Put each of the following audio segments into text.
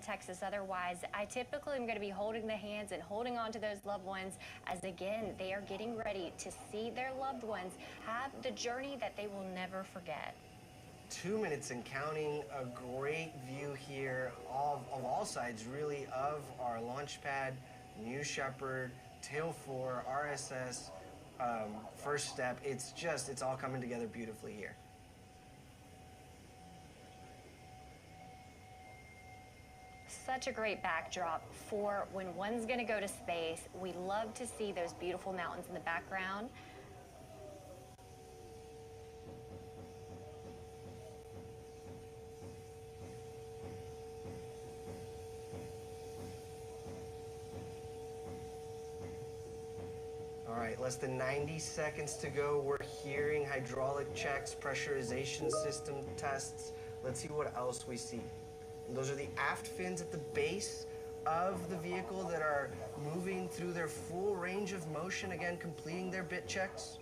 Texas otherwise, I typically am going to be holding the hands and holding on to those loved ones as, again, they are getting ready to see their loved ones have the journey that they will never forget. 2 minutes and counting, a great view here of all sides, really, of our launch pad, New Shepard, Tail 4, RSS, first step. It's all coming together beautifully here. Such a great backdrop for when one's going to go to space. We love to see those beautiful mountains in the background. All right, less than 90 seconds to go. We're hearing hydraulic checks, pressurization system tests. Let's see what else we see. And those are the aft fins at the base of the vehicle that are moving through their full range of motion, again, completing their bit checks.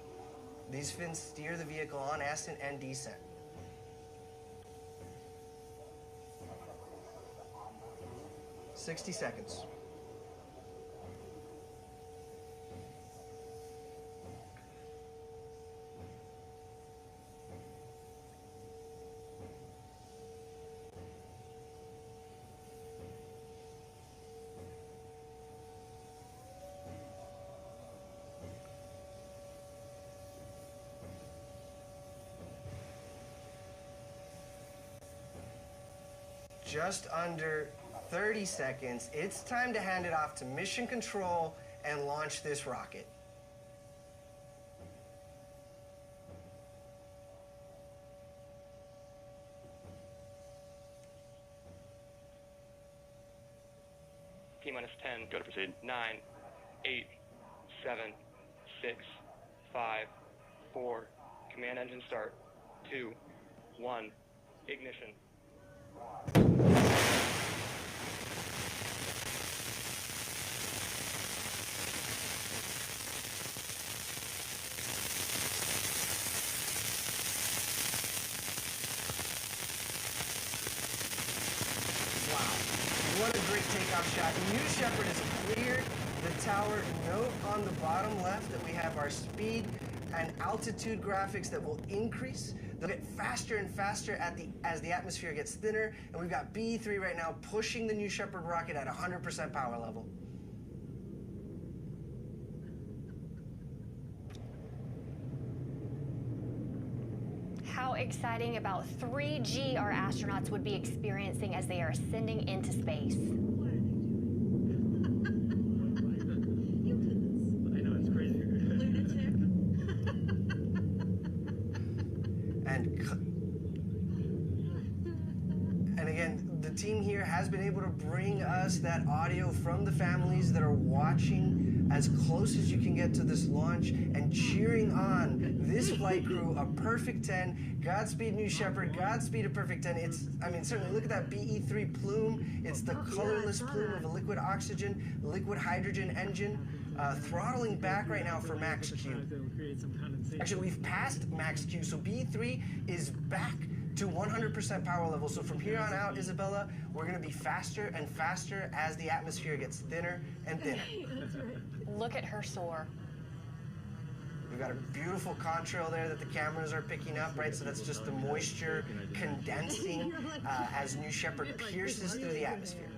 These fins steer the vehicle on ascent and descent. "60 seconds. Just under 30 seconds. It's time to hand it off to mission control and launch this rocket. T-minus 10. Go to proceed. 9, 8, 7, 6, 5, 4. Command engine start. 2, 1. Ignition. What a great takeoff shot. New Shepard is cleared. The tower, note on the bottom left that we have our speed and altitude graphics that will increase. They'll get faster and faster as the atmosphere gets thinner, and we've got BE-3 right now pushing the New Shepard rocket at 100% power level. How exciting about 3G our astronauts would be experiencing as they are ascending into space. And again, the team here has been able to bring us that audio from the families that are watching as close as you can get to this launch and cheering on this flight crew, a perfect 10. Godspeed, New Shepard. Godspeed, a perfect 10. Certainly look at that BE-3 plume. It's the colorless plume of a liquid oxygen, liquid hydrogen engine. Throttling back right now for max Q. Actually, we've passed max Q, so BE-3 is back to 100% power level. So from here on out, Isabella, we're going to be faster and faster as the atmosphere gets thinner and thinner. Look at her soar. We've got a beautiful contrail there that the cameras are picking up, right? So that's just the moisture condensing as New Shepard pierces through the atmosphere.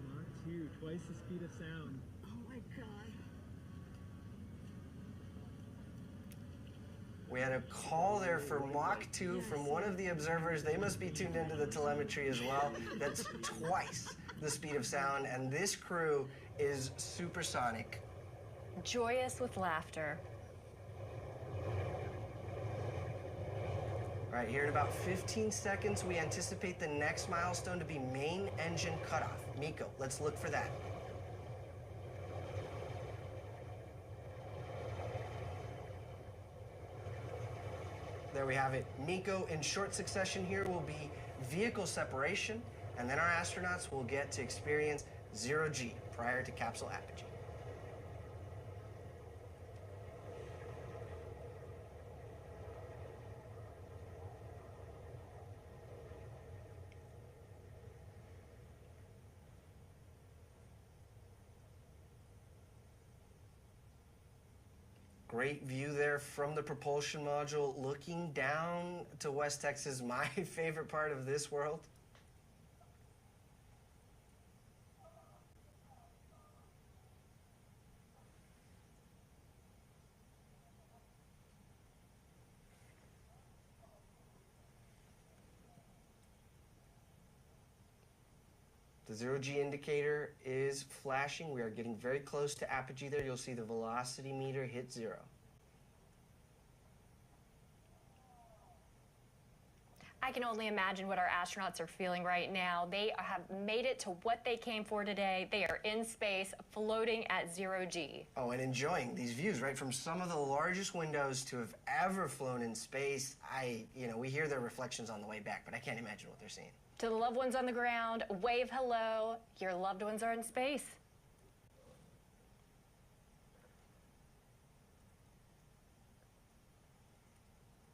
Mach 2, twice the speed of sound. Oh my God. We had a call there for Mach 2 from one of the observers. They must be tuned into the telemetry as well. That's twice the speed of sound, and this crew is supersonic. Joyous with laughter. Right here in about 15 seconds, we anticipate the next milestone to be main engine cutoff. Miko, let's look for that. There we have it. Miko, in short succession here, will be vehicle separation, and then our astronauts will get to experience 0G prior to capsule apogee. Great view there from the propulsion module, looking down to West Texas, my favorite part of this world. The zero-G indicator is flashing. We are getting very close to apogee there. You'll see the velocity meter hit 0. I can only imagine what our astronauts are feeling right now. They have made it to what they came for today. They are in space, floating at 0G. Oh, and enjoying these views, right? From some of the largest windows to have ever flown in space. We hear their reflections on the way back, but I can't imagine what they're seeing. To the loved ones on the ground, wave hello. Your loved ones are in space.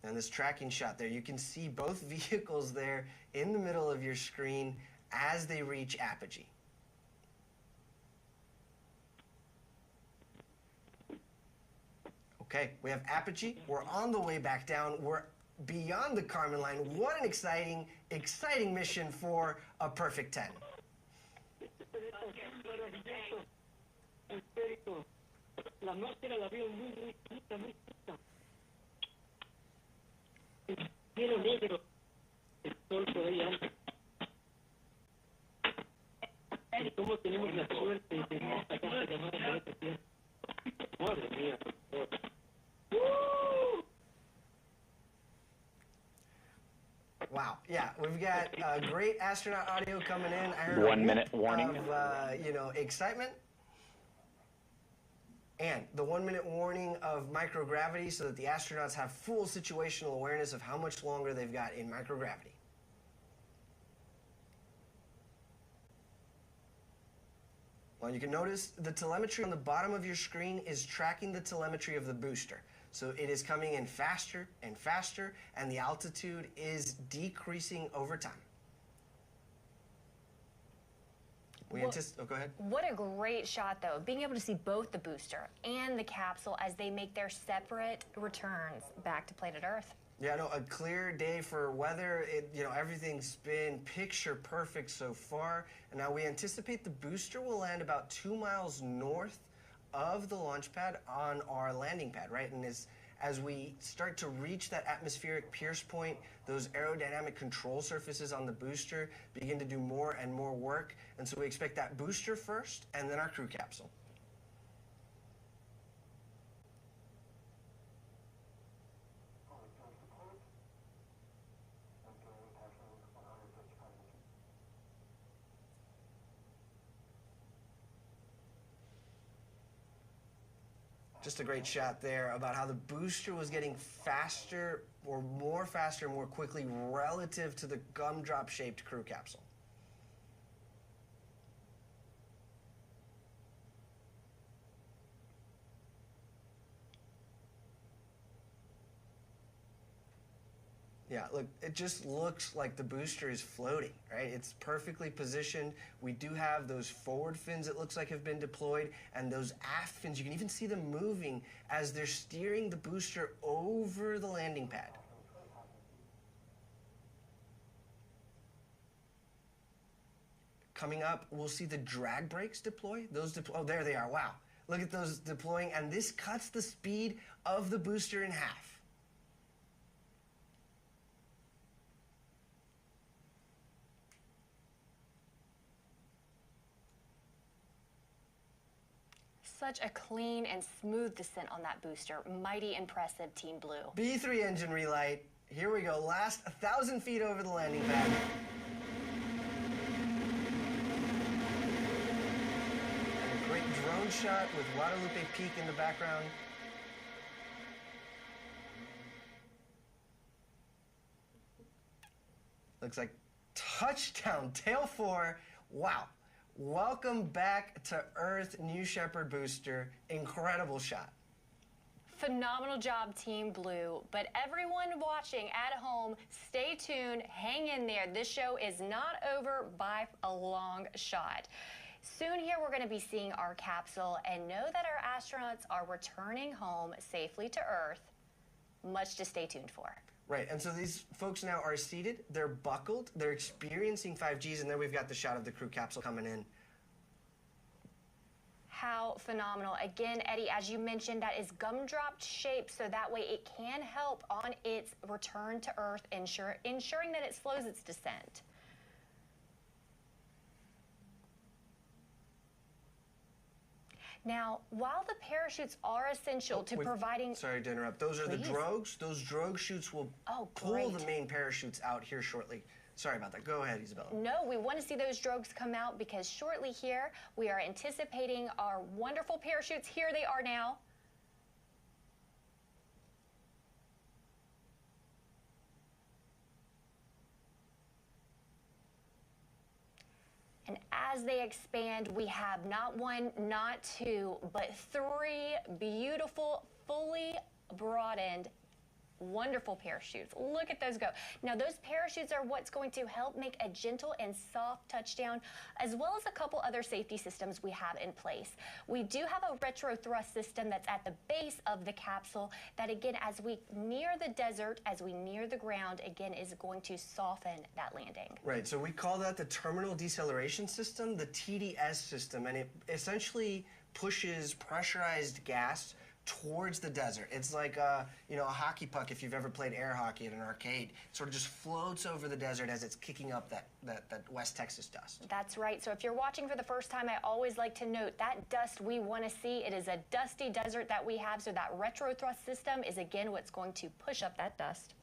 And this tracking shot there, you can see both vehicles there in the middle of your screen as they reach apogee. Okay, we have apogee. We're on the way back down. We're beyond the Kármán line. What an exciting, exciting mission for a perfect 10. La atmósfera la veo muy riquita, muy rica. El cielo negro, el sol por ahí alto. Y cómo tenemos la suerte de tener esta casa llamada Planeta Tierra. Madre mía, por favor. Wow, yeah, we've got great astronaut audio coming in. I heard 1 minute warning. Of, excitement. And the 1 minute warning of microgravity so that the astronauts have full situational awareness of how much longer they've got in microgravity. Well, you can notice the telemetry on the bottom of your screen is tracking the telemetry of the booster. So it is coming in faster and faster, and the altitude is decreasing over time. Go ahead. What a great shot, though, being able to see both the booster and the capsule as they make their separate returns back to planet Earth. Yeah, no, a clear day for weather. Everything's been picture perfect so far. And now we anticipate the booster will land about 2 miles north of the launch pad on our landing pad, right? And as we start to reach that atmospheric pierce point, those aerodynamic control surfaces on the booster begin to do more and more work. And so we expect that booster first and then our crew capsule. Just a great shot there about how the booster was getting faster, more quickly relative to the gumdrop-shaped crew capsule. Yeah, look, it just looks like the booster is floating, right? It's perfectly positioned. We do have those forward fins, it looks like, have been deployed, and those aft fins, you can even see them moving as they're steering the booster over the landing pad. Coming up, we'll see the drag brakes deploy. Oh, there they are, wow. Look at those deploying, and this cuts the speed of the booster in half. Such a clean and smooth descent on that booster. Mighty impressive, Team Blue. B3 engine relight. Here we go. Last 1,000 feet over the landing pad. And a great drone shot with Guadalupe Peak in the background. Looks like touchdown, tail 4. Wow. Welcome back to Earth, New Shepard booster. Incredible shot. Phenomenal job, Team Blue. But everyone watching at home, stay tuned, hang in there. This show is not over by a long shot. Soon here, we're going to be seeing our capsule and know that our astronauts are returning home safely to Earth. Much to stay tuned for. Right, and so these folks now are seated, they're buckled, they're experiencing 5Gs, and then we've got the shot of the crew capsule coming in. How phenomenal. Again, Eddie, as you mentioned, that is gumdrop shaped, so that way it can help on its return to Earth, ensuring that it slows its descent. Now, while the parachutes are essential to providing... Sorry to interrupt. Those are the drogues. Those drogue chutes will pull the main parachutes out here shortly. Sorry about that. Go ahead, Isabella. No, we want to see those drogues come out because shortly here, we are anticipating our wonderful parachutes. Here they are now. And as they expand, we have not one, not two, but three beautiful, fully broadened, wonderful parachutes. Look at those go. Now, those parachutes are what's going to help make a gentle and soft touchdown, as well as a couple other safety systems we have in place. We do have a retro thrust system that's at the base of the capsule that, again, as we near the desert, as we near the ground, again, is going to soften that landing. Right, so we call that the terminal deceleration system, the TDS system, and it essentially pushes pressurized gas towards the desert. It's like a hockey puck if you've ever played air hockey at an arcade. It sort of just floats over the desert as it's kicking up that West Texas dust. That's right. So if you're watching for the first time, I always like to note that dust we want to see. It is a dusty desert that we have, so that retro thrust system is again what's going to push up that dust.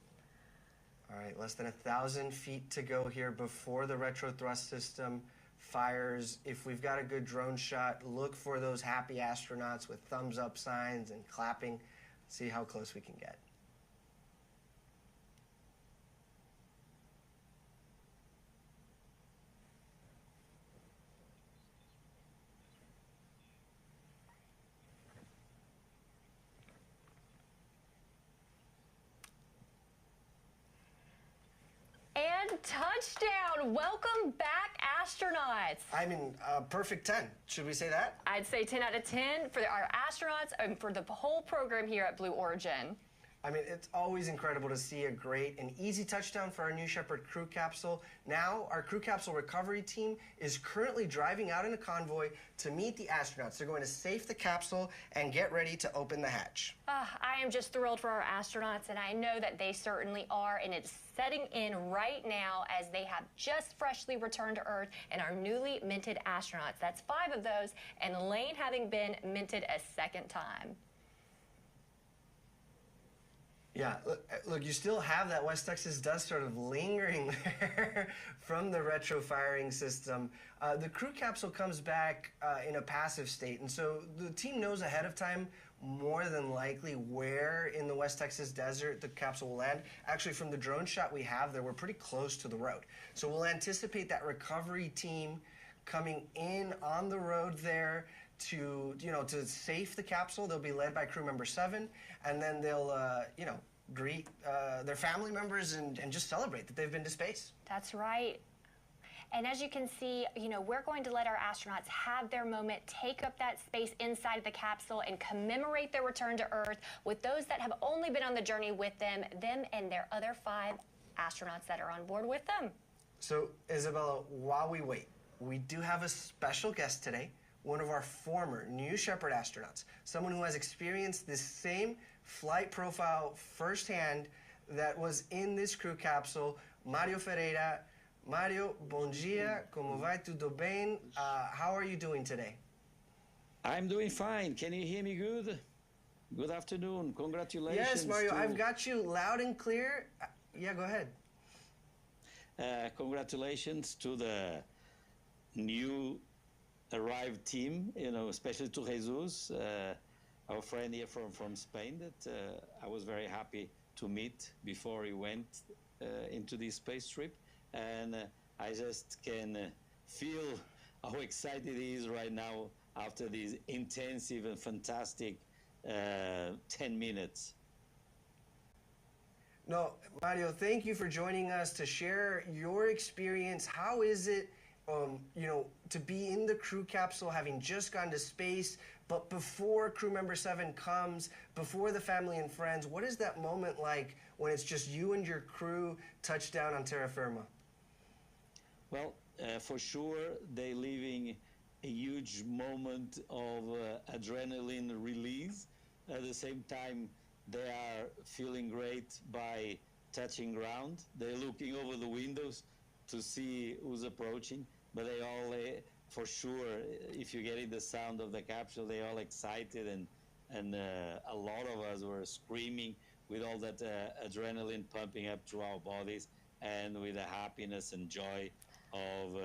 All right, less than 1,000 feet to go here before the retro thrust system fires. If we've got a good drone shot, look for those happy astronauts with thumbs up signs and clapping. See how close we can get. And touchdown! Welcome back, astronauts. I mean, perfect 10. Should we say that? I'd say 10 out of 10 for our astronauts and for the whole program here at Blue Origin. I mean, it's always incredible to see a great and easy touchdown for our New Shepard crew capsule. Now, our crew capsule recovery team is currently driving out in a convoy to meet the astronauts. They're going to safe the capsule and get ready to open the hatch. I am just thrilled for our astronauts, and I know that they certainly are, and it's setting in right now as they have just freshly returned to Earth and our newly minted astronauts. That's 5 of those, and Elaine having been minted a second time. Yeah, look, you still have that West Texas dust sort of lingering there from the retro firing system. The crew capsule comes back in a passive state, and so the team knows ahead of time more than likely where in the West Texas desert the capsule will land. Actually, from the drone shot we have there, we're pretty close to the road. So we'll anticipate that recovery team coming in on the road there to safe the capsule. They'll be led by crew member 7, and then they'll, greet their family members and just celebrate that they've been to space. That's right. And as you can see, we're going to let our astronauts have their moment, take up that space inside the capsule, and commemorate their return to Earth with those that have only been on the journey with them and their other 5 astronauts that are on board with them. So, Isabella, while we wait, we do have a special guest today, one of our former New Shepard astronauts, someone who has experienced this same flight profile firsthand that was in this crew capsule, Mario Ferreira. Mario, bom dia, como vai, tudo bem? How are you doing today? I'm doing fine. Can you hear me good? Good afternoon. Congratulations. Yes, Mario, I've got you loud and clear. Yeah, go ahead. Congratulations to the new arrived team, especially to Jesus, our friend here from Spain that I was very happy to meet before he went into this space trip. And I just can feel how excited he is right now after these intensive and fantastic 10 minutes. No, Mario, thank you for joining us to share your experience. How is it you know, to be in the crew capsule, having just gone to space, but before crew member 7 comes, before the family and friends, what is that moment like when it's just you and your crew touch down on terra firma? Well, for sure, they're living a huge moment of adrenaline release. At the same time, they are feeling great by touching ground. They're looking over the windows to see who's approaching, but they all, for sure, if you get in the sound of the capsule, they're all excited, and a lot of us were screaming with all that adrenaline pumping up through our bodies, and with the happiness and joy of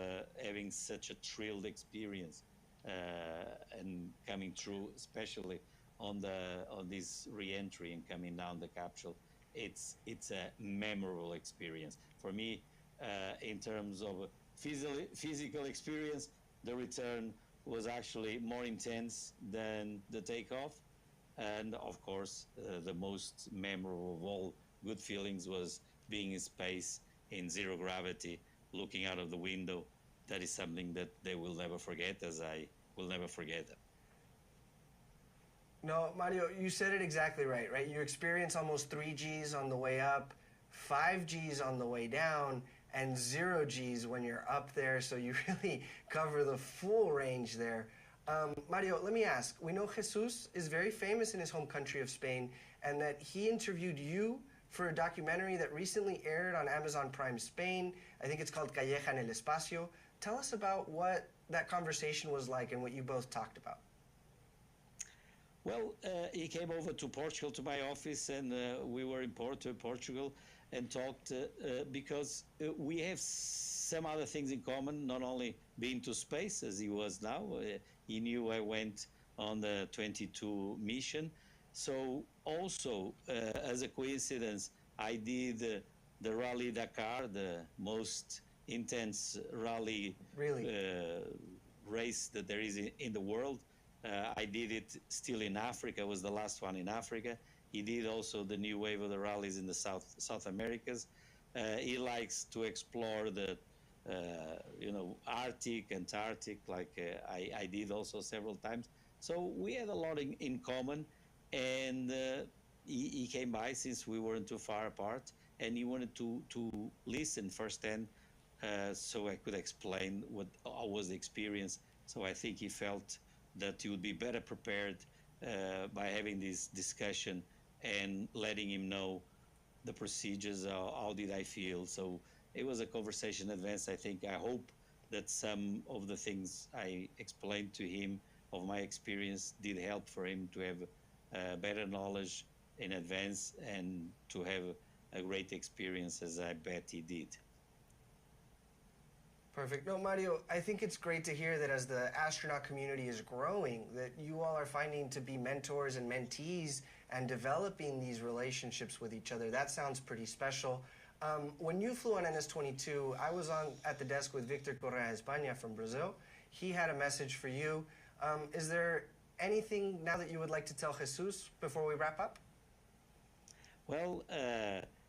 having such a thrilled experience and coming through, especially on this re-entry and coming down the capsule. It's a memorable experience for me. In terms of physical experience, the return was actually more intense than the takeoff, and of course the most memorable of all good feelings was being in space in zero gravity, looking out of the window. That is something that they will never forget, as I will never forget them. No, Mario, you said it exactly right? You experience almost 3 Gs on the way up, 5 Gs on the way down, and 0 Gs when you're up there, so you really cover the full range there. Mario, let me ask, we know Jesús is very famous in his home country of Spain, and that he interviewed you for a documentary that recently aired on Amazon Prime Spain. I think it's called Calleja en el Espacio. Tell us about what that conversation was like and what you both talked about. Well, he came over to Portugal, to my office, and we were in Portugal, and talked because we have some other things in common, not only being to space, as he was now. He knew I went on the 22 mission. So also, as a coincidence, I did the Rally Dakar, the most intense rally race that there is in the world. I did it still in Africa, was the last one in Africa. He did also the new wave of the rallies in the South Americas. He likes to explore the Arctic, Antarctic, like I did also several times. So we had a lot in common, and he came by since we weren't too far apart, and he wanted to listen firsthand so I could explain what was the experience. So I think he felt that he would be better prepared by having this discussion and letting him know the procedures, how did I feel. So it was a conversation in advance. I think, I hope that some of the things I explained to him of my experience did help for him to have better knowledge in advance and to have a great experience, as I bet he did. Perfect. No, Mario, I think it's great to hear that as the astronaut community is growing, that you all are finding to be mentors and mentees and developing these relationships with each other. That sounds pretty special. When you flew on NS-22, I was at the desk with Victor Correa España from Brazil. He had a message for you. Is there anything now that you would like to tell Jesús before we wrap up? Well,